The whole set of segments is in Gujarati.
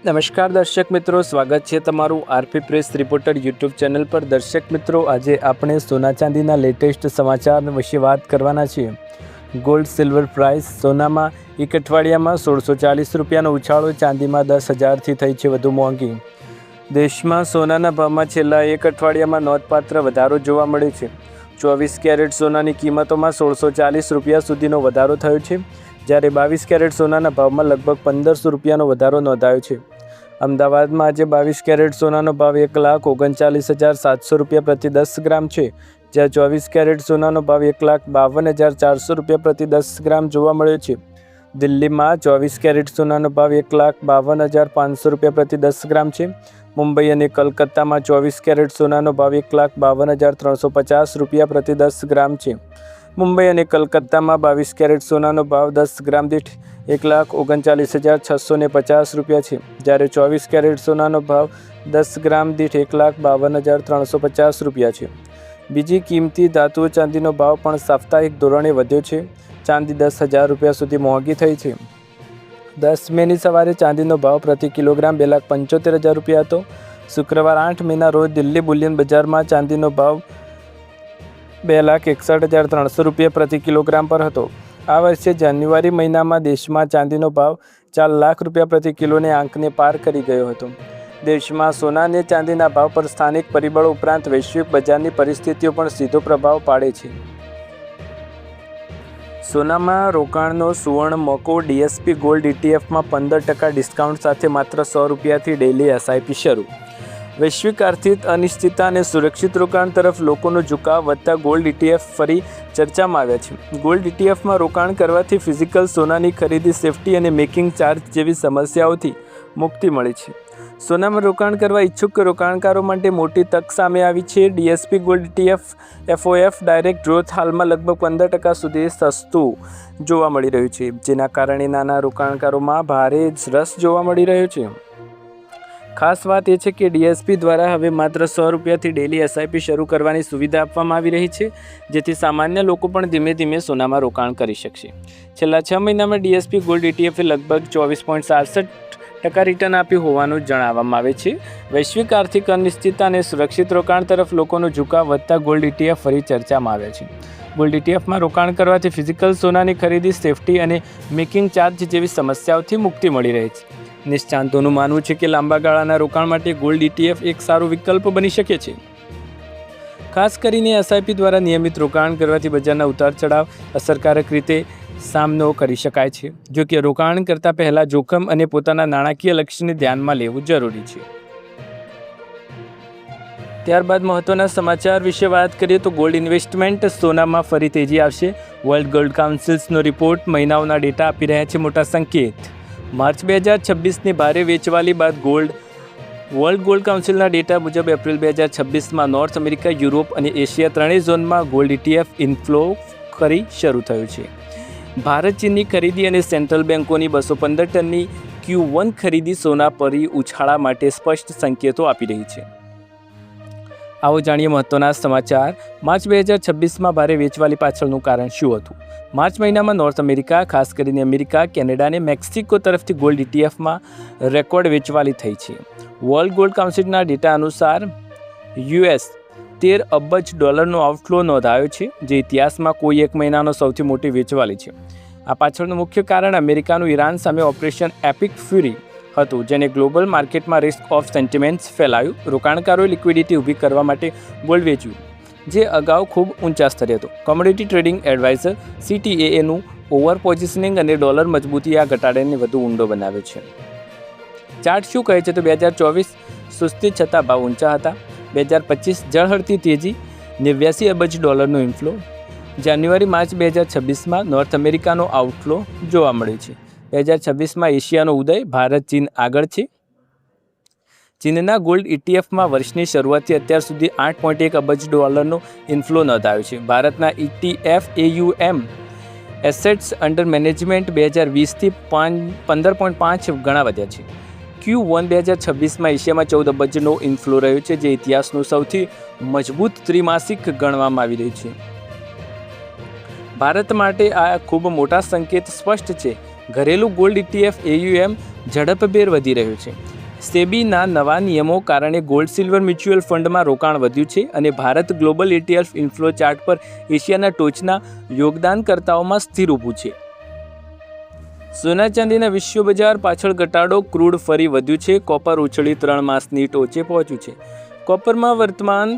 નમસ્કાર દર્શક મિત્રો, સ્વાગત છે તમારું RP press reporter YouTube channel પર। દર્શક મિત્રો, આજે આપણે સોના ચાંદીના લેટેસ્ટ સમાચાર વિશે વાત કરવાના છીએ। ગોલ્ડ સિલ્વર પ્રાઇસ: સોનામાં એક અઠવાડિયામાં 1640 રૂપિયાનો ઉછાળો, ચાંદીમાં 10,000થી થઈ છે વધુ મોંઘી। દેશમાં સોનાના ભાવમાં છેલ્લા એક અઠવાડિયામાં નોંધપાત્ર વધારો જોવા મળ્યો છે। 24 કેરેટ સોનાની કિંમતોમાં 1640 રૂપિયા સુધીનો વધારો થયો છે, જ્યારે 22 કેરેટ સોનાના ભાવમાં લગભગ 1500 રૂપિયાનો વધારો નોંધાયો છે। અમદાવાદમાં આજે 22 કેરેટ સોનાનો ભાવ 1,39,700 રૂપિયા પ્રતિ 10 ગ્રામ છે, જ્યાં 24 કેરેટ સોનાનો ભાવ 1,52,400 રૂપિયા પ્રતિ 10 ગ્રામ જોવા મળ્યો છે। દિલ્હીમાં 24 કેરેટ સોનાનો ભાવ 1,52,500 રૂપિયા પ્રતિ 10 ગ્રામ છે। મુંબઈ અને કલકત્તામાં 24 કેરેટ સોનાનો ભાવ 1,52,350 રૂપિયા પ્રતિ 10 ગ્રામ છે। મુંબઈ અને કલકત્તામાં 22 કેરેટ સોનાનો ભાવ 10 ગ્રામ દીઠ 1,39,650 રૂપિયા છે, જ્યારે 24 કેરેટ સોનાનો ભાવ 10 ગ્રામ દીઠ 1,52,350 રૂપિયા છે। બીજી કિંમતી ધાતુઓ ચાંદીનો ભાવ પણ સાપ્તાહિક ધોરણે વધ્યો છે। ચાંદી 10,000 રૂપિયા સુધી મોંઘી થઈ છે। 10 મેની સવારે ચાંદીનો ભાવ પ્રતિ કિલોગ્રામ 2,75,000 રૂપિયા હતો। શુક્રવાર 8 મેના રોજ દિલ્હી બુલિયન બજારમાં ચાંદીનો ભાવ 2,61,300 રૂપિયા પ્રતિ કિલોગ્રામ પર હતો। આ વર્ષે જાન્યુઆરી મહિનામાં દેશમાં ચાંદીનો ભાવ 4 લાખ રૂપિયા પ્રતિ કિલોને આંકને પાર કરી ગયો હતો। દેશમાં સોના અને ચાંદીના ભાવ પર સ્થાનિક પરિબળો ઉપરાંત વૈશ્વિક બજારની પરિસ્થિતિઓ પણ સીધો પ્રભાવ પાડે છે। સોનામાં રોકાણનો સુવર્ણ મોકો: ડીએસપી ગોલ્ડ ઇટીએફમાં 15% ડિસ્કાઉન્ટ સાથે માત્ર 100 રૂપિયાથી ડેઇલી એસઆઈપી શરૂ। વૈશ્વિક આર્થિક અનિશ્ચિતતા અને સુરક્ષિત રોકાણ તરફ લોકોનો ઝુકાવ વધતા ગોલ્ડ ઇટીએફ ફરી ચર્ચામાં આવ્યા છે। ગોલ્ડ ઇટીએફમાં રોકાણ કરવાથી ફિઝિકલ સોનાની ખરીદી, સેફ્ટી અને મેકિંગ ચાર્જ જેવી સમસ્યાઓથી મુક્તિ મળે છે। સોનામાં રોકાણ કરવા ઈચ્છુક રોકાણકારો માટે મોટી તક સામે આવી છે। DSP gold ETF FOF direct growth હાલમાં લગભગ 15% સુધી સસ્તું જોવા મળી રહ્યું છે, જેના કારણે નાના રોકાણકારોમાં ભારે રસ જોવા મળી રહ્યો છે। ખાસ વાત એ છે કે ડીએસપી દ્વારા હવે માત્ર 100 રૂપિયાથી ડેઇલી એસઆઈપી શરૂ કરવાની સુવિધા આપવામાં આવી રહી છે, જેથી સામાન્ય લોકો પણ ધીમે ધીમે સોનામાં રોકાણ કરી શકશે। છેલ્લા 6 મહિનામાં ડીએસપી ગોલ્ડ ઇટીએફે લગભગ 24.67% રિટર્ન આપ્યું હોવાનું જણાવવામાં આવે છે। વૈશ્વિક આર્થિક અનિશ્ચિતતા અને સુરક્ષિત રોકાણ તરફ લોકોનો ઝુકાવ વધતા ગોલ્ડ ઇટીએફ ફરી ચર્ચામાં આવ્યા છે। ગોલ્ડ ઇટીએફમાં રોકાણ કરવાથી ફિઝિકલ સોનાની ખરીદી, સેફ્ટી અને મેકિંગ ચાર્જ જેવી સમસ્યાઓથી મુક્તિ મળી રહે છે। નિષ્ણાતોનું માનવું છે કે લાંબા ગાળાના રોકાણ માટે ગોલ્ડ ઇટીએફ એક સારો વિકલ્પ બની શકે છે। ખાસ કરીને એસઆઈપી દ્વારા નિયમિત રોકાણ કરવાથી બજારના ઉતાર ચઢાવ અસરકારક રીતે સામનો કરી શકાય છે। જો કે રોકાણ કરતાં પહેલાં જોખમ અને પોતાના નાણાકીય લક્ષ્યને ધ્યાનમાં લેવું જરૂરી છે। ત્યારબાદ મહત્વના સમાચાર વિશે વાત કરીએ તો ગોલ્ડ ઇન્વેસ્ટમેન્ટ: સોનામાં ફરી તેજી આવશે। વર્લ્ડ ગોલ્ડ કાઉન્સિલ્સનો રિપોર્ટ મહિનાઓના ડેટા આપી રહ્યા છે મોટા સંકેત। માર્ચ 2026ની ભારે વેચવાલી બાદ વર્લ્ડ ગોલ્ડ કાઉન્સિલના ડેટા મુજબ એપ્રિલ 2026માં નોર્થ અમેરિકા, યુરોપ અને એશિયા ત્રણેય ઝોનમાં ગોલ્ડ ઇટીએફ ઇનફ્લો ફરી શરૂ થયું છે। ભારત ચીનની ખરીદી અને સેન્ટ્રલ બેન્કોની 215 ટનની Q1 ખરીદી સોના પરી ઉછાળા માટે સ્પષ્ટ સંકેતો આપી રહી છે। આવો જાણીએ મહત્વના સમાચાર। માર્ચ 2026માં ભારે વેચવાલી પાછળનું કારણ શું હતું? માર્ચ મહિનામાં નોર્થ અમેરિકા, ખાસ કરીને અમેરિકા, કેનેડા અને મેક્સિકો તરફથી ગોલ્ડ ઇટીએફમાં રેકોર્ડ વેચવાલી થઈ છે। વર્લ્ડ ગોલ્ડ કાઉન્સિલના ડેટા અનુસાર $13 અબજ આઉટફ્લો નોંધાયો છે, જે ઇતિહાસમાં કોઈ એક મહિનાનો સૌથી મોટી વેચવાલી છે। આ પાછળનું મુખ્ય કારણ અમેરિકાનું ઈરાન સામે ઓપરેશન એપિક ફ્યુરી હતું, જેને ગ્લોબલ માર્કેટમાં રિસ્ક ઓફ સેન્ટિમેન્ટ્સ ફેલાયું। રોકાણકારોએ લિક્વિડિટી ઊભી કરવા માટે ગોલ્ડ વેચ્યું, જે અગાઉ ખૂબ ઊંચા સ્તરે હતો। કોમોડિટી ટ્રેડિંગ એડવાઇઝર CTAનું ઓવર પોઝિશનિંગ અને ડોલર મજબૂતી આ ઘટાડાને વધુ ઊંડો બનાવ્યો છે। ચાર્ટ શું કહે છે તો 2024 સુસ્તી છતાં ભાવ ઊંચા હતા। 2025 ઝળહળતી તેજી, $89 અબજ ઇન્ફ્લો। જાન્યુઆરી-માર્ચ 2026માં નોર્થ અમેરિકાનો આઉટફ્લો જોવા મળ્યો છે। 2026માં એશિયાનો ઉદય, ભારત, ચીન આગળ છે। ચીનના ગોલ્ડ ઇટીએફમાં વર્ષની શરૂઆતથી અત્યાર સુધી $8.1 અબજ ઇનફ્લો નોંધાયો છે। ભારતના ETF AUM assets under management 2020થી 15.5 ગણા વધ્યા છે। Q1 2026માં એશિયામાં 14 અબજનો ઇનફ્લો રહ્યો છે, જે ઇતિહાસનું સૌથી મજબૂત ત્રિમાસિક ગણવામાં આવી રહ્યું છે। ભારત માટે આ ખૂબ મોટા સંકેત સ્પષ્ટ છે। ઘરેલું ગોલ્ડ ઇટીએફ AUM ઝડપભેર વધી રહ્યું છે। સેબીના નવા નિયમો કારણે ગોલ્ડ સિલ્વર મ્યુચ્યુઅલ ફંડમાં રોકાણ વધ્યું છે અને Bharat global ETF inflow chart પર એશિયાના ટોચના યોગદાનકર્તાઓમાં સ્થિર ઊભું છે. સોના ચાંદીના વિશ્વ બજાર પાછળ ઘટાડો, ક્રૂડ ફરી વધ્યું છે. કોપર ઉછળી 3 માસની ટોચે પહોંચ્યું છે. કોપરમાં વર્તમાન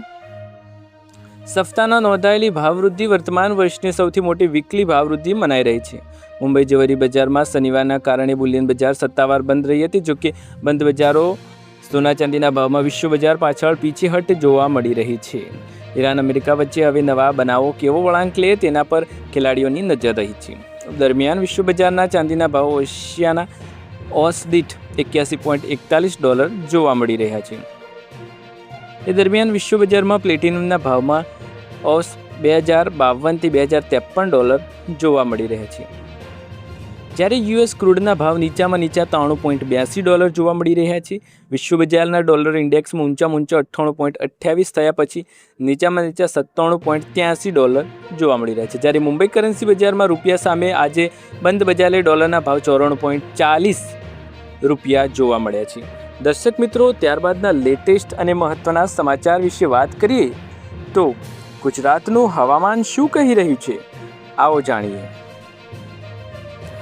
સપ્તાહના નોંધાયેલી ભાવવૃદ્ધિ વર્તમાન વર્ષની સૌથી મોટી વીકલી ભાવવૃદ્ધિ મનાઈ રહી છે. મુંબઈ ઝવેરી બજારમાં શનિવારના કારણે બુલિયન બજાર સત્તાવાર બંધ રહી હતી. જોકે બંધ બજારો સોના ચાંદીના ભાવમાં વિશ્વ બજાર પાછળ પીછેહટ જોવા મળી રહી છે. ઈરાન અમેરિકા વચ્ચે હવે નવા બનાવો કેવો વળાંક લે તેના પર ખેલાડીઓની નજર રહી છે. દરમિયાન વિશ્વ બજારના ચાંદીના ભાવ એશિયાના ઓસ દીઠ $81.41 જોવા મળી રહ્યા છે. એ દરમિયાન વિશ્વ બજારમાં પ્લેટિનમના ભાવમાં ઓસ $2052 થી $2053 જોવા મળી રહ્યા છે. જ્યારે યુએસ ક્રૂડના ભાવ નીચામાં નીચા $93.82 જોવા મળી રહ્યા છે. વિશ્વ બજારના ડોલર ઇન્ડેક્સમાં ઊંચામાં ઊંચા 98.28 થયા પછી નીચામાં નીચા $97.83 જોવા મળી રહ્યા છે. જ્યારે મુંબઈ કરન્સી બજારમાં રૂપિયા સામે આજે બંધ બજારે ડોલરના ભાવ $94.40 જોવા મળ્યા છે. દર્શક મિત્રો, ત્યારબાદના લેટેસ્ટ અને મહત્ત્વના સમાચાર વિશે વાત કરીએ તો ગુજરાતનું હવામાન શું કહી રહ્યું છે, આવો જાણીએ.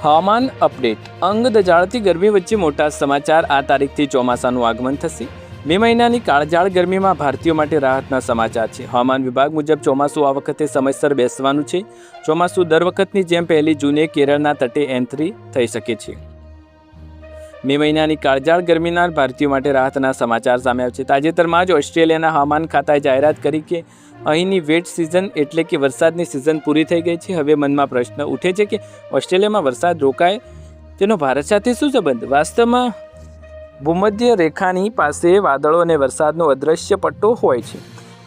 હવામાન અપડેટ. અંગ દજાડતી ગરમી વચ્ચે મોટા સમાચાર. આ તારીખથી ચોમાસાનું આગમન થશે. મે મહિનાની કાળઝાળ ગરમીમાં ભારતીયો માટે રાહતના સમાચાર છે. હવામાન વિભાગ મુજબ ચોમાસું આ વખતે સમયસર બેસવાનું છે. ચોમાસું દર વખતની જેમ 1 જૂને કેરળના તટે એન્ટ્રી થઈ શકે છે. મે મહિનાની કાળઝાળ ગરમીના ભારતીયો માટે રાહતના સમાચાર સામે આવ્યા છે. તાજેતરમાં જ ઓસ્ટ્રેલિયાના હવામાન ખાતાએ જાહેરાત કરી કે અહીંની વેટ સિઝન એટલે કે વરસાદની સિઝન પૂરી થઈ ગઈ છે. હવે મનમાં પ્રશ્ન ઉઠે છે કે ઓસ્ટ્રેલિયામાં વરસાદ રોકાય તેનો ભારત સાથે શું સંબંધ? વાસ્તવમાં ભૂમધ્ય રેખાની પાસે વાદળો અને વરસાદનો અદૃશ્ય પટ્ટો હોય છે.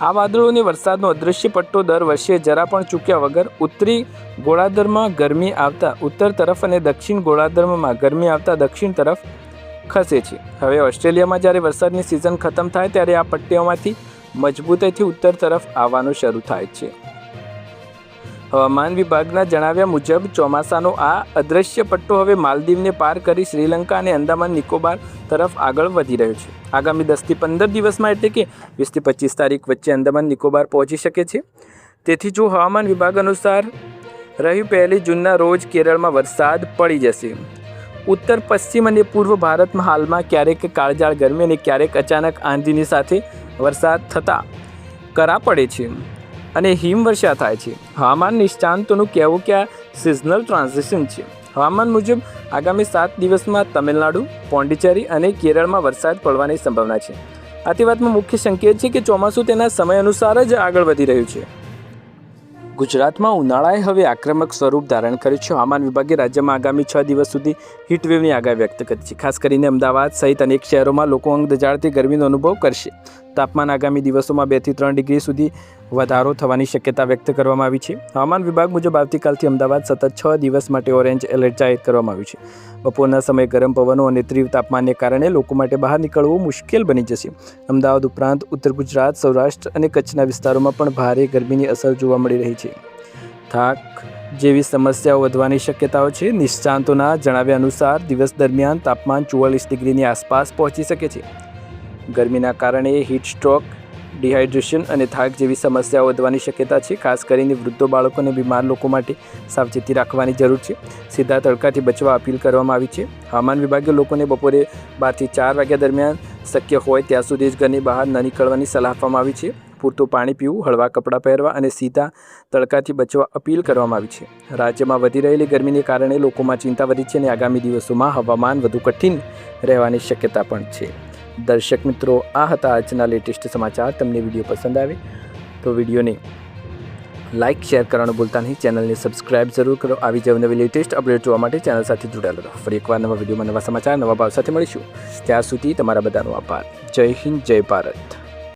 આ વાદળો અને વરસાદનો અદૃશ્ય પટ્ટો દર વર્ષે જરા પણ ચૂક્યા વગર ઉત્તરી ગોળાર્ધમાં ગરમી આવતા ઉત્તર તરફ અને દક્ષિણ ગોળાર્ધમાં ગરમી આવતા દક્ષિણ તરફ ખસે છે. હવે ઓસ્ટ્રેલિયામાં જ્યારે વરસાદની સિઝન ખતમ થાય ત્યારે આ પટ્ટીઓમાંથી મજબૂતાઈથી ઉત્તર તરફ આવવાનું શરૂ થાય છે. હવામાન વિભાગના જણાવ્યા મુજબ ચોમાસાનો આ અદૃશ્ય પટ્ટો હવે માલદીવને પાર કરી શ્રીલંકા અને અંદામાન નિકોબાર તરફ આગળ વધી રહ્યો છે. આગામી 10 થી 15 દિવસમાં એટલે કે 20 થી 25 તારીખ વચ્ચે અંદામાન નિકોબાર પહોંચી શકે છે. તેથી જો હવામાન વિભાગ અનુસાર રહ્યું 1 જૂનના રોજ કેરળમાં વરસાદ પડી જશે. ઉત્તર પશ્ચિમ અને પૂર્વ ભારતમાં હાલમાં ક્યારેક કાળઝાળ ગરમી અને ક્યારેક અચાનક આંધીની સાથે વરસાદ થતાં કરા પડે છે અને હિમવર્ષા થાય છે. હવામાન નિષ્ણાતોનું કહેવું કે આ સિઝનલ ટ્રાન્ઝિશન છે. હવામાન મુજબ આગામી 7 દિવસમાં તમિલનાડુ, પોંડિચેરી અને કેરળમાં વરસાદ પડવાની સંભાવના છે. આથી વાતમાં મુખ્ય સંકેત છે કે ચોમાસું તેના સમય અનુસાર જ આગળ વધી રહ્યું છે. ગુજરાતમાં ઉનાળાએ હવે આક્રમક સ્વરૂપ ધારણ કર્યું છે. હવામાન વિભાગે રાજ્યમાં આગામી 6 દિવસ સુધી હીટવેવની આગાહી વ્યક્ત કરી છે. ખાસ કરીને અમદાવાદ સહિત અનેક શહેરોમાં લોકો અંગ દજાડતી ગરમીનો અનુભવ કરશે. તાપમાન આગામી દિવસોમાં 2 થી 3 ડિગ્રી સુધી વધારો થવાની શક્યતા વ્યક્ત કરવામાં આવી છે. હવામાન વિભાગ મુજબ આવતીકાલથી અમદાવાદ સતત 6 દિવસ માટે ઓરેન્જ એલર્ટ જાહેર કરવામાં આવ્યું છે. બપોરના સમયે ગરમ પવનો અને તીવ્ર તાપમાનને કારણે લોકો માટે બહાર નીકળવું મુશ્કેલ બની જશે. અમદાવાદ ઉપરાંત ઉત્તર ગુજરાત, સૌરાષ્ટ્ર અને કચ્છના વિસ્તારોમાં પણ ભારે ગરમીની અસર જોવા મળી રહી છે. થાક જેવી સમસ્યાઓ વધવાની શક્યતાઓ છે. નિષ્ણાતોના જણાવ્યા અનુસાર દિવસ દરમિયાન તાપમાન 44 ડિગ્રીની આસપાસ પહોંચી શકે છે. ગરમીના કારણે હીટ સ્ટ્રોક, ડિહાઇડ્રેશન અને થાક જેવી સમસ્યાઓ વધવાની શક્યતા છે. ખાસ કરીને વૃદ્ધો, બાળકો અને બીમાર લોકો માટે સાવચેતી રાખવાની જરૂર છે. સીધા તડકાથી બચવા અપીલ કરવામાં આવી છે. હવામાન વિભાગે લોકોને બપોરે 12 થી 4 વાગ્યા દરમિયાન શક્ય હોય ત્યાં સુધી જ ઘરની બહાર ન નીકળવાની સલાહ આપવામાં આવી છે. પૂરતું પાણી પીવું, હળવા કપડાં પહેરવા અને સીધા તડકાથી બચવા અપીલ કરવામાં આવી છે. રાજ્યમાં વધી રહેલી ગરમીને કારણે લોકોમાં ચિંતા વધી છે અને આગામી દિવસોમાં હવામાન વધુ કઠિન રહેવાની શક્યતા પણ છે. દર્શક મિત્રો, આ હતા આજના લેટેસ્ટ સમાચાર. તમને વિડીયો પસંદ આવે તો વિડીયોને લાઇક, શેર કરવાનું ભૂલતા નહીં. ચેનલને સબસ્ક્રાઇબ જરૂર કરો. આવી જ નવી લેટેસ્ટ અપડેટ જોવા માટે ચેનલ સાથે જોડાયેલા રહો. ફરી એકવાર નવા વિડીયોમાં નવા સમાચાર, નવા ભાવ સાથે મળીશું. ત્યાં સુધી તમારા બધાનો આભાર. જય હિન્દ, જય ભારત.